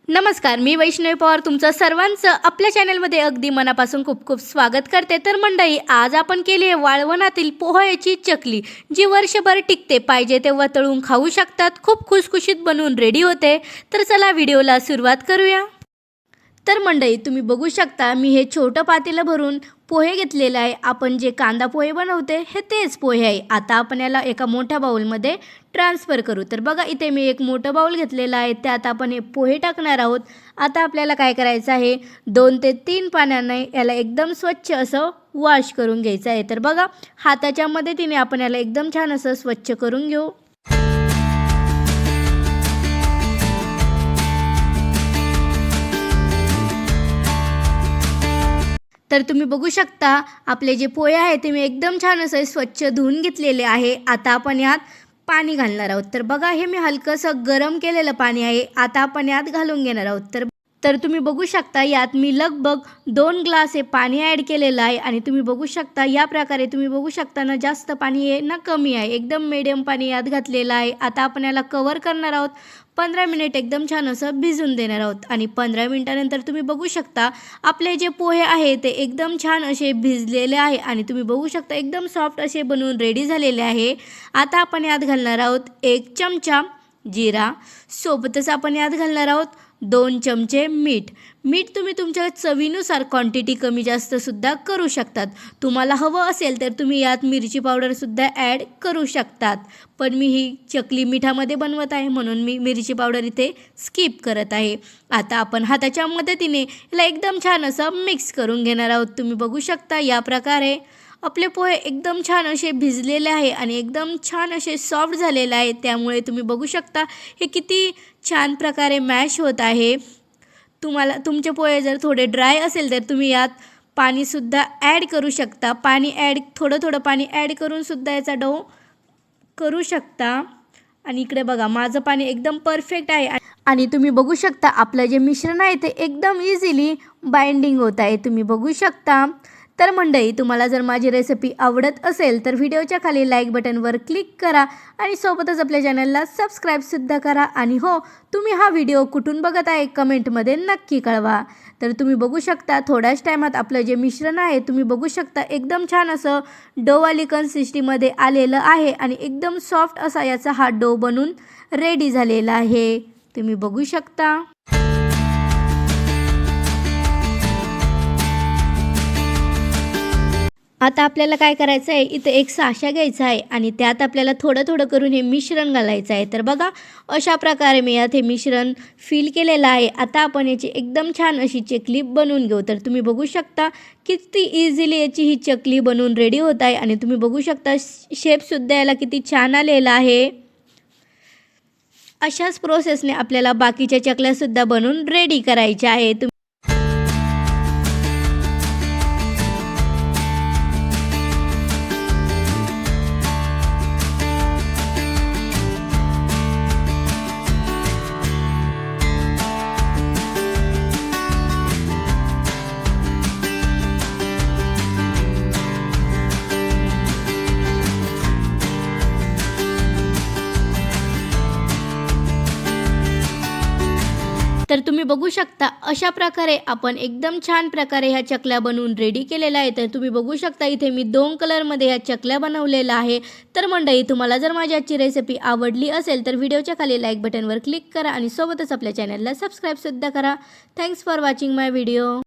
नमस्कार, मी वैष्णवी पवार तुमचं सर्वांचं आपल्या चॅनलमध्ये अगदी मनापासून खूप खूप स्वागत करते। तर मंडळी, आज आपण केली आहे वाळवणातील पोह्याची चकली, जी वर्षभर टिकते, पाहिजे तेव्हा तळून खाऊ शकतात, खूप खुसखुशीत बनवून रेडी होते। तर चला व्हिडिओला सुरुवात करूया। तर मंडळी, तुम्ही बघू शकता मी हे छोटं पातेलं भरून पोहे घेतलेलं आहे। आपण जे कांदा पोहे बनवते हे तेच पोहे आहे। आता आपण याला एका मोठ्या बाउलमध्ये ट्रान्सफर करू। तर बघा, इथे मी एक मोठं बाउल घेतलेलं आहे, त्यात आपण हे पोहे टाकणार आहोत। आता आपल्याला काय करायचं आहे, 2 ते 3 पाण्याने याला एकदम स्वच्छ असं वॉश करून घ्यायचं आहे। तर बघा, हाताच्या मदतीने आपण याला एकदम छान असं स्वच्छ करून घेऊ। तर तुम्ही बघू शकता आपले जे पोहे आहेत ते मी एकदम छान असे स्वच्छ धुवून घेतलेले आहे। आता आपण यात पाणी घालणार आहोत। तर बघा, हे मी हलकंसं गरम केलेलं पाणी आहे, आता आपण यात घालून घेणार आहोत। तर तुम्ही बघू शकता यात मी लगभग 2 ग्लास हे पाणी ॲड केलेलं आहे। आणि तुम्ही बघू शकता या प्रकारे तुम्ही बघू शकता ना, जास्त पाणी आहे ना कमी आहे, एकदम मीडियम पाणी यात घातलेलं आहे। आता आपण याला कव्हर करणार आहोत, 15 मिनिट एकदम छान असं भिजून देणार आहोत। आणि 15 मिनिटानंतर तुम्ही बघू शकता आपले जे पोहे आहे ते एकदम छान असे भिजलेले आहे आणि तुम्ही बघू शकता एकदम सॉफ्ट असे बनवून रेडी झालेले आहे। आता आपण यात घालणार आहोत 1 चमचा जिरा, सोबतच आपण यात घालणार आहोत 2 चमचे मीठ तुम्ही तुमच्या चवीनुसार क्वांटिटी कमी जास्त सुद्धा करू शकतात। तुम्हाला हवं असेल तर तुम्ही यात मिरची पावडरसुद्धा ॲड करू शकतात, पण मी ही चकली मिठामध्ये बनवत आहे म्हणून मी मिरची पावडर इथे स्किप करत आहे। आता आपण हाताच्या मदतीने याला एकदम छान असं मिक्स करून घेणार आहोत। तुम्ही बघू शकता या प्रकारे आपले पोहे एकदम छान असे भिजलेले आहे आणि एकदम छान असे सॉफ्ट झालेले आहे। त्यामुळे तुम्ही बघू शकता हे किती छान प्रकारे मॅश होत आहे। तुम्हाला तुमचे पोहे जर थोडे ड्राय असेल तर तुम्ही यात पाणीसुद्धा ॲड करू शकता। थोडं पाणी ॲड करूनसुद्धा याचा डो करू शकता। आणि इकडे बघा, माझं पाणी एकदम परफेक्ट आहे आणि तुम्ही बघू शकता आपलं जे मिश्रण आहे ते एकदम इझिली बाइंडिंग होत आहे, तुम्ही बघू शकता। तर मंडळी, तुम्हाला जर माझी रेसिपी आवडत असेल तर व्हिडिओच्या खाली लाईक बटनवर क्लिक करा आणि सोबतच आपल्या चॅनलला सबस्क्राईबसुद्धा करा। आणि हो, तुम्ही हा व्हिडिओ कुठून बघत आहे कमेंटमध्ये नक्की कळवा। तर तुम्ही बघू शकता थोड्याच टायमात आपलं जे मिश्रण आहे तुम्ही बघू शकता एकदम छान असं डोवाली कन्सिस्टन्सीमध्ये आलेलं आहे आणि एकदम सॉफ्ट असा याचा हा डो बनून रेडी झालेला आहे, तुम्ही बघू शकता। आता आपल्याला काय करायचं आहे, इथे एक साचा घ्यायचा आहे आणि त्यात आपल्याला थोडं करून हे मिश्रण घालायचं आहे। तर बघा, अशा प्रकारे मी यात हे मिश्रण फिल केलेलं आहे। आता आपण याची एकदम छान अशी चकली बनवून घेऊ। तर तुम्ही बघू शकता किती इझिली याची ही चकली बनवून रेडी होत आहे आणि तुम्ही बघू शकता शेपसुद्धा याला किती छान आलेला आहे। अशाच प्रोसेसने आपल्याला बाकीच्या चकल्यासुद्धा बनवून रेडी करायच्या आहे। तर तुम्ही बघू शकता अशा प्रकारे आपण एकदम छान प्रकारे ह्या चकल्या बनवून रेडी केलेल्या आहे। तर तुम्ही बघू शकता इथे मी 2 कलरमध्ये ह्या चकल्या बनवलेल्या आहे। तर मंडळी, तुम्हाला जर माझी आजची रेसिपी आवडली असेल तर व्हिडिओच्या खाली लाईक बटनवर क्लिक करा आणि सोबतच आपल्या चॅनलला सबस्क्राईबसुद्धा करा। Thanks for watching my video.